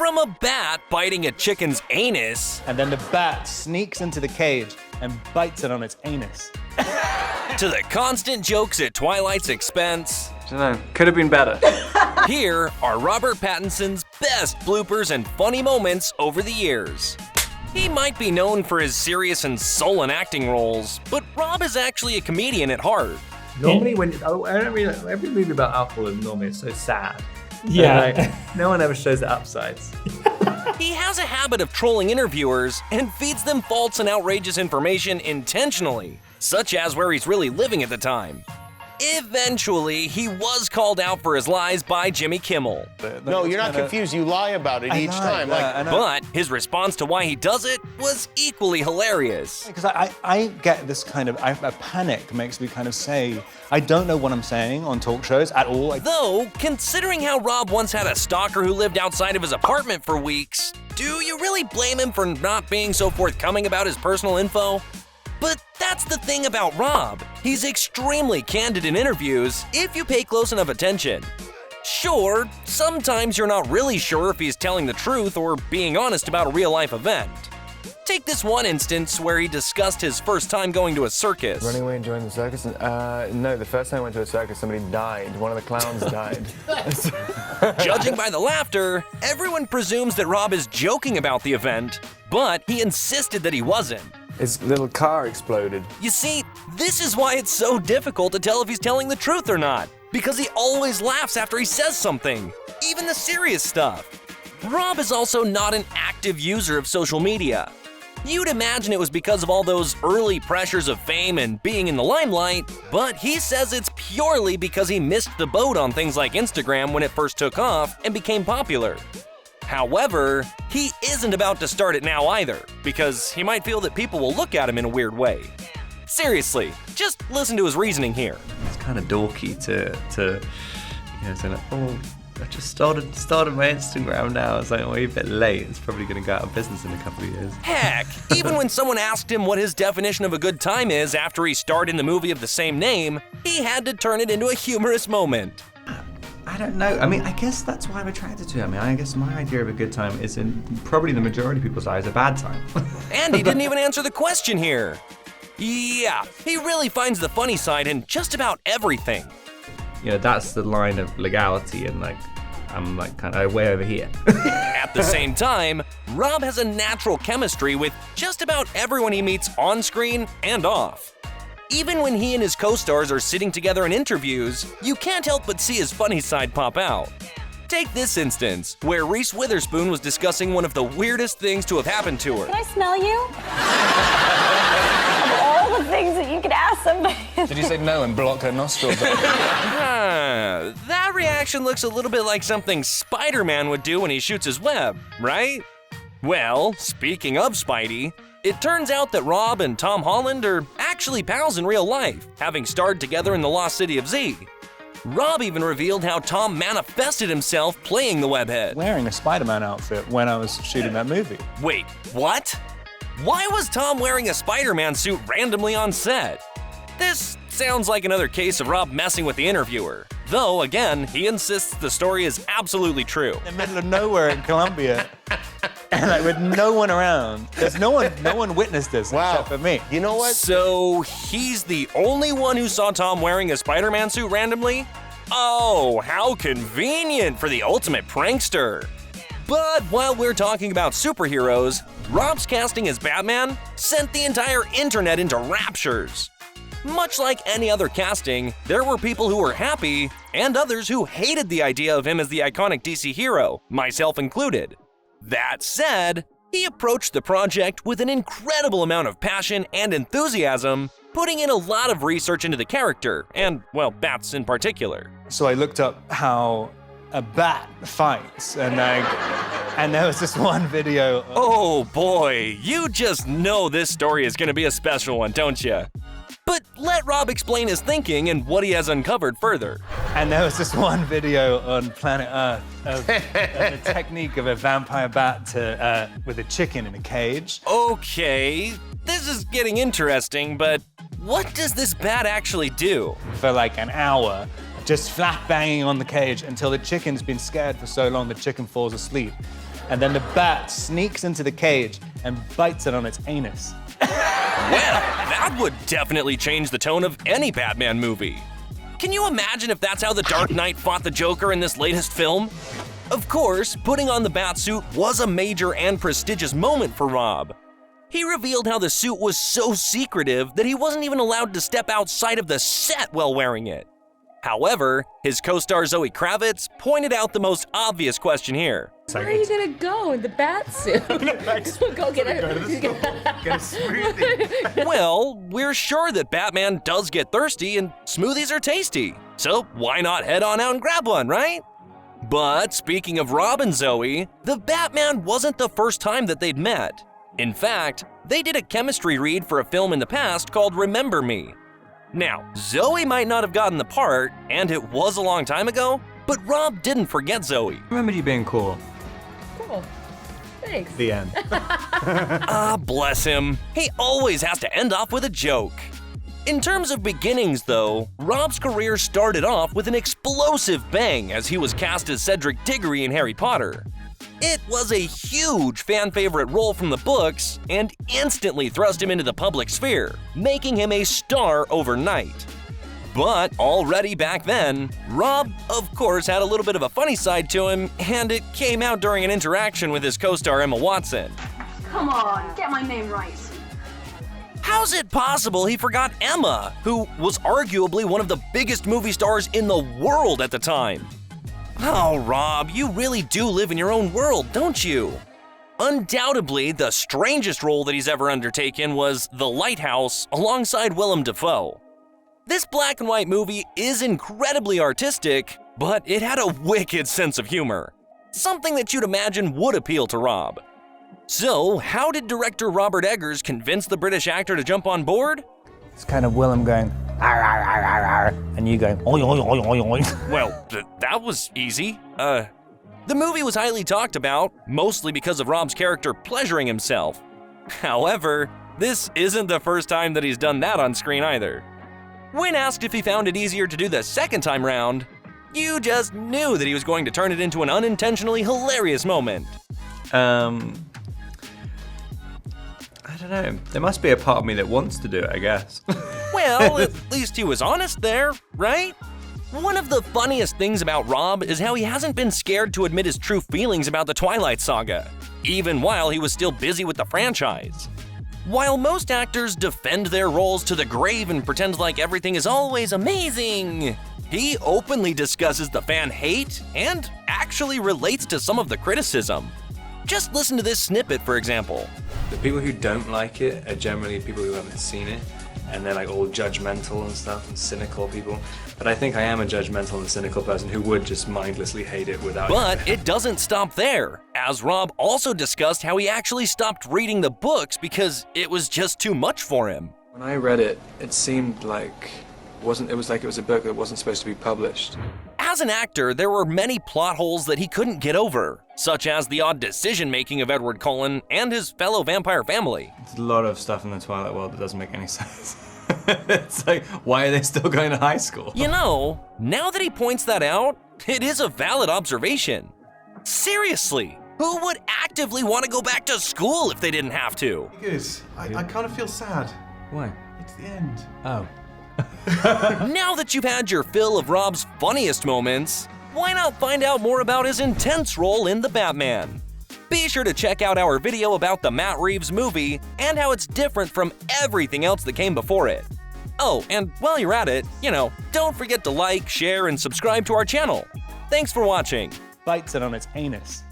From a bat biting a chicken's anus, and then the bat sneaks into the cage and bites it on its anus, to the constant jokes at Twilight's expense. I don't know, could have been better. Here are Robert Pattinson's best bloopers and funny moments over the years. He might be known for his serious and sullen acting roles, but Rob is actually a comedian at heart. Normally every movie about alcohol normally is so sad. Yeah. And, like, no one ever shows the upsides. He has a habit of trolling interviewers and feeds them false and outrageous information intentionally, such as where he's really living at the time. Eventually, he was called out for his lies by Jimmy Kimmel. No, you're not confused. You lie about it each time. But his response to why he does it was equally hilarious. Because I get this kind of, a panic makes me kind of say, I don't know what I'm saying on talk shows at all. Though, considering how Rob once had a stalker who lived outside of his apartment for weeks, do you really blame him for not being so forthcoming about his personal info? But that's the thing about Rob. He's extremely candid in interviews if you pay close enough attention. Sure, sometimes you're not really sure if he's telling the truth or being honest about a real-life event. Take this one instance where he discussed his first time going to a circus. Running away and joining the circus? No, the first time I went to a circus, somebody died. One of the clowns died. Judging by the laughter, everyone presumes that Rob is joking about the event, but he insisted that he wasn't. His little car exploded. You see, this is why it's so difficult to tell if he's telling the truth or not, because he always laughs after he says something, even the serious stuff. Rob is also not an active user of social media. You'd imagine it was because of all those early pressures of fame and being in the limelight, but he says it's purely because he missed the boat on things like Instagram when it first took off and became popular. However, he isn't about to start it now either, because he might feel that people will look at him in a weird way. Seriously, just listen to his reasoning here. It's kind of dorky to say like, oh, I just started my Instagram now. It's like, oh, you're a bit late. It's probably going to go out of business in a couple of years. Heck, even when someone asked him what his definition of a good time is after he starred in the movie of the same name, he had to turn it into a humorous moment. I don't know. I mean, I guess that's why I'm attracted to it. I mean, I guess my idea of a good time is in probably the majority of people's eyes a bad time. And he didn't even answer the question here. Yeah, he really finds the funny side in just about everything. You know, that's the line of legality, and like, I'm like kind of way over here. At the same time, Rob has a natural chemistry with just about everyone he meets on screen and off. Even when he and his co-stars are sitting together in interviews, you can't help but see his funny side pop out. Take this instance, where Reese Witherspoon was discussing one of the weirdest things to have happened to her. Can I smell you? Of all the things that you could ask somebody. Did you say no and block her nostrils? That reaction looks a little bit like something Spider-Man would do when he shoots his web, right? Well, speaking of Spidey, it turns out that Rob and Tom Holland are actually pals in real life, having starred together in The Lost City of Z. Rob even revealed how Tom manifested himself playing the webhead. Wearing a Spider-Man outfit when I was shooting that movie. Wait, what? Why was Tom wearing a Spider-Man suit randomly on set? This sounds like another case of Rob messing with the interviewer. Though, again, he insists the story is absolutely true. In the middle of nowhere in Colombia, and like with no one around. There's no one witnessed this except for me. You know what? So he's the only one who saw Tom wearing a Spider-Man suit randomly? Oh, how convenient for the ultimate prankster. But while we're talking about superheroes, Rob's casting as Batman sent the entire internet into raptures. Much like any other casting, there were people who were happy and others who hated the idea of him as the iconic DC hero, myself included. That said, he approached the project with an incredible amount of passion and enthusiasm, putting in a lot of research into the character, and, well, bats in particular. So I looked up how a bat fights, and there was this one video. Oh boy, you just know this story is gonna be a special one, don't you? But let Rob explain his thinking and what he has uncovered further. And there was this one video on planet Earth of the technique of a vampire bat with a chicken in a cage. Okay, this is getting interesting, but what does this bat actually do? For like an hour, just flat banging on the cage until the chicken's been scared for so long the chicken falls asleep. and then the bat sneaks into the cage and bites it on its anus. Well, that would definitely change the tone of any Batman movie. Can you imagine if that's how the Dark Knight fought the Joker in this latest film? Of course, putting on the Batsuit was a major and prestigious moment for Rob. He revealed how the suit was so secretive that he wasn't even allowed to step outside of the set while wearing it. However, his co-star Zoe Kravitz pointed out the most obvious question here. Where are you gonna go in the bat suit? Go get a smoothie. Well, we're sure that Batman does get thirsty and smoothies are tasty. So why not head on out and grab one, right? But speaking of Rob and Zoe, the Batman wasn't the first time that they'd met. In fact, they did a chemistry read for a film in the past called Remember Me. Now, Zoe might not have gotten the part, and it was a long time ago, but Rob didn't forget Zoe. Remember you being cool. Cool. Thanks. The end. Ah, bless him. He always has to end off with a joke. In terms of beginnings, though, Rob's career started off with an explosive bang as he was cast as Cedric Diggory in Harry Potter. It was a huge fan-favorite role from the books and instantly thrust him into the public sphere, making him a star overnight. But already back then, Rob, of course, had a little bit of a funny side to him, and it came out during an interaction with his co-star Emma Watson. Come on, get my name right. How's it possible he forgot Emma, who was arguably one of the biggest movie stars in the world at the time? Oh, Rob, you really do live in your own world, don't you? Undoubtedly, the strangest role that he's ever undertaken was The Lighthouse alongside Willem Dafoe. This black and white movie is incredibly artistic, but it had a wicked sense of humor. Something that you'd imagine would appeal to Rob. So, how did director Robert Eggers convince the British actor to jump on board? It's kind of Willem going, "Arr, arr, arr, arr, arr," and you going, "Oi, oi, oi, oi, oi." Well, that was easy. The movie was highly talked about, mostly because of Rob's character pleasuring himself. However, this isn't the first time that he's done that on screen either. When asked if he found it easier to do the second time round, you just knew that he was going to turn it into an unintentionally hilarious moment. I don't know. There must be a part of me that wants to do it, I guess. Well, at least he was honest there, right? One of the funniest things about Rob is how he hasn't been scared to admit his true feelings about the Twilight saga, even while he was still busy with the franchise. While most actors defend their roles to the grave and pretend like everything is always amazing, he openly discusses the fan hate and actually relates to some of the criticism. Just listen to this snippet, for example. The people who don't like it are generally people who haven't seen it, and they're like all judgmental and stuff and cynical people. But I think I am a judgmental and cynical person who would just mindlessly hate it without. But it doesn't stop there, as Rob also discussed how he actually stopped reading the books because it was just too much for him. When I read it, it seemed like it was like it was a book that wasn't supposed to be published. As an actor, there were many plot holes that he couldn't get over, such as the odd decision-making of Edward Cullen and his fellow vampire family. There's a lot of stuff in the Twilight world that doesn't make any sense. It's like, why are they still going to high school? You know, now that he points that out, it is a valid observation. Seriously, who would actively want to go back to school if they didn't have to? Good. I kind of feel sad. Why? It's the end. Oh. Now that you've had your fill of Rob's funniest moments, why not find out more about his intense role in The Batman? Be sure to check out our video about the Matt Reeves movie and how it's different from everything else that came before it. Oh, and while you're at it, don't forget to like, share, and subscribe to our channel. Thanks for watching. Bites it on its anus.